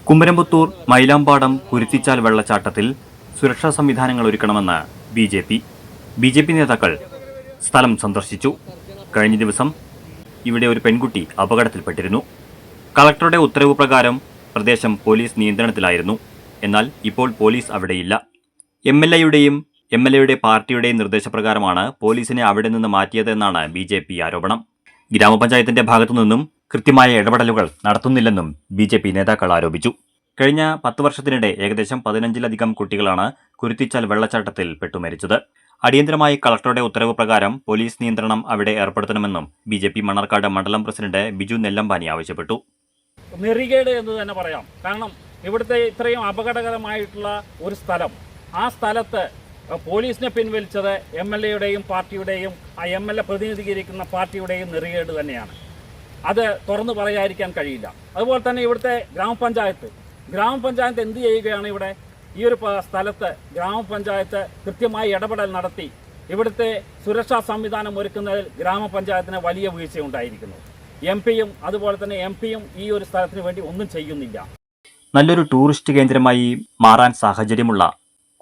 കുമരംപുത്തൂർ മൈലാമ്പാടം കുരുത്തിച്ചാൽ വെള്ളച്ചാട്ടത്തിൽ സുരക്ഷാ സംവിധാനങ്ങൾ ഒരുക്കണമെന്ന് ബി ജെ പി നേതാക്കൾ സ്ഥലം സന്ദർശിച്ചു. കഴിഞ്ഞ ദിവസം ഇവിടെ ഒരു പെൺകുട്ടി അപകടത്തിൽപ്പെട്ടിരുന്നു. കളക്ടറുടെ ഉത്തരവ് പ്രകാരം പ്രദേശം പോലീസ് നിയന്ത്രണത്തിലായിരുന്നു. എന്നാൽ ഇപ്പോൾ പോലീസ് അവിടെയില്ല. എം എൽ എയുടെ പാർട്ടിയുടെയും നിർദ്ദേശപ്രകാരമാണ് പോലീസിനെ അവിടെ നിന്ന് മാറ്റിയതെന്നാണ് BJP ആരോപണം. ഗ്രാമപഞ്ചായത്തിന്റെ ഭാഗത്തുനിന്നും കൃത്യമായ ഇടപെടലുകൾ നടത്തുന്നില്ലെന്നും BJP നേതാക്കൾ ആരോപിച്ചു. കഴിഞ്ഞ 10 വർഷത്തിനിടെ ഏകദേശം 15-ലധികം കുട്ടികളാണ് കുരുത്തിച്ചാൽ വെള്ളച്ചാട്ടത്തിൽ പെട്ടുമരിച്ചത്. അടിയന്തരമായി കളക്ടറുടെ ഉത്തരവ് പ്രകാരം പോലീസ് നിയന്ത്രണം അവിടെ ഏർപ്പെടുത്തണമെന്നും BJP മണ്ണാർക്കാട് മണ്ഡലം പ്രസിഡന്റ് ബിജു നെല്ലമ്പാനി ആവശ്യപ്പെട്ടു. നെറികേട് എന്ന് തന്നെ പറയാം. കാരണം ഇവിടുത്തെ ഇത്രയും അപകടകരമായിട്ടുള്ള ഒരു സ്ഥലം, ആ സ്ഥലത്ത് പോലീസിനെ പിൻവലിച്ചത് MLA പാർട്ടിയുടെയും ആ MLA പ്രതിനിധീകരിക്കുന്ന പാർട്ടിയുടെയും നെറികേട് തന്നെയാണ്. അത് തുറന്നു പറയാതിരിക്കാൻ കഴിയില്ല. അതുപോലെ തന്നെ ഇവിടുത്തെ ഗ്രാമപഞ്ചായത്ത് എന്ത് ചെയ്യുകയാണ്? ഇവിടെ ഈ ഒരു സ്ഥലത്ത് ഗ്രാമപഞ്ചായത്ത് കൃത്യമായി ഇടപെടൽ നടത്തി ഇവിടുത്തെ സുരക്ഷാ സംവിധാനം ഒരുക്കുന്നതിൽ ഗ്രാമപഞ്ചായത്തിന് വലിയ വീഴ്ചയുണ്ടായിരിക്കുന്നു. അതുപോലെ തന്നെ MP ഈ ഒരു സ്ഥലത്തിന് വേണ്ടി ഒന്നും ചെയ്യുന്നില്ല. നല്ലൊരു ടൂറിസ്റ്റ് കേന്ദ്രമായി മാറാൻ സാഹചര്യമുള്ള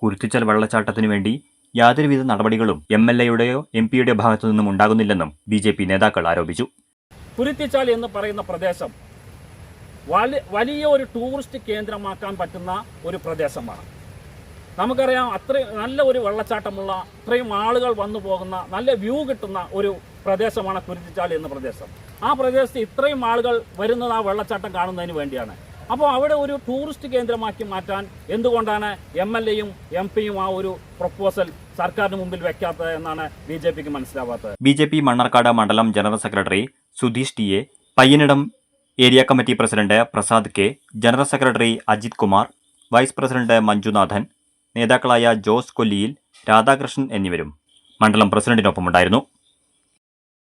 കുരുത്തിച്ചാൽ വെള്ളച്ചാട്ടത്തിനു വേണ്ടി യാതൊരുവിധ നടപടികളും MLAയുടെയോ MP യുടെയോ ഭാഗത്തു നിന്നും ഉണ്ടാകുന്നില്ലെന്നും BJP നേതാക്കൾ ആരോപിച്ചു. കുരുത്തിച്ചാൽ എന്ന് പറയുന്ന പ്രദേശം വലിയ ഒരു ടൂറിസ്റ്റ് കേന്ദ്രമാക്കാൻ പറ്റുന്ന ഒരു പ്രദേശമാണ്. നമുക്കറിയാം, അത്രയും നല്ല ഒരു വെള്ളച്ചാട്ടമുള്ള, അത്രയും ആളുകൾ വന്നു പോകുന്ന, നല്ല വ്യൂ കിട്ടുന്ന ഒരു പ്രദേശമാണ് കുരുത്തിച്ചാൽ എന്ന പ്രദേശം. ആ പ്രദേശത്ത് ഇത്രയും ആളുകൾ വരുന്നത് ആ വെള്ളച്ചാട്ടം കാണുന്നതിന് വേണ്ടിയാണ്. അപ്പോൾ അവിടെ ഒരു ടൂറിസ്റ്റ് കേന്ദ്രമാക്കി മാറ്റാൻ എന്തുകൊണ്ടാണ് MLAയും MP ആ ഒരു പ്രപ്പോസൽ സർക്കാരിന് മുമ്പിൽ വെക്കാത്തത് എന്നാണ് BJPക്ക് മനസ്സിലാവാത്തത്. BJP മണ്ണാർക്കാട് മണ്ഡലം ജനറൽ സെക്രട്ടറി സുധീഷ് ടി.A, Payyanidam area committee president Prasad K, general secretary Ajith Kumar, vice president Manjunathan, നേതാക്കളായ ജോസ് കൊല്ലിയിൽ, രാധാകൃഷ്ണൻ എന്നിവരും മണ്ഡലം പ്രസിഡന്റിനൊപ്പമുണ്ടായിരുന്നു.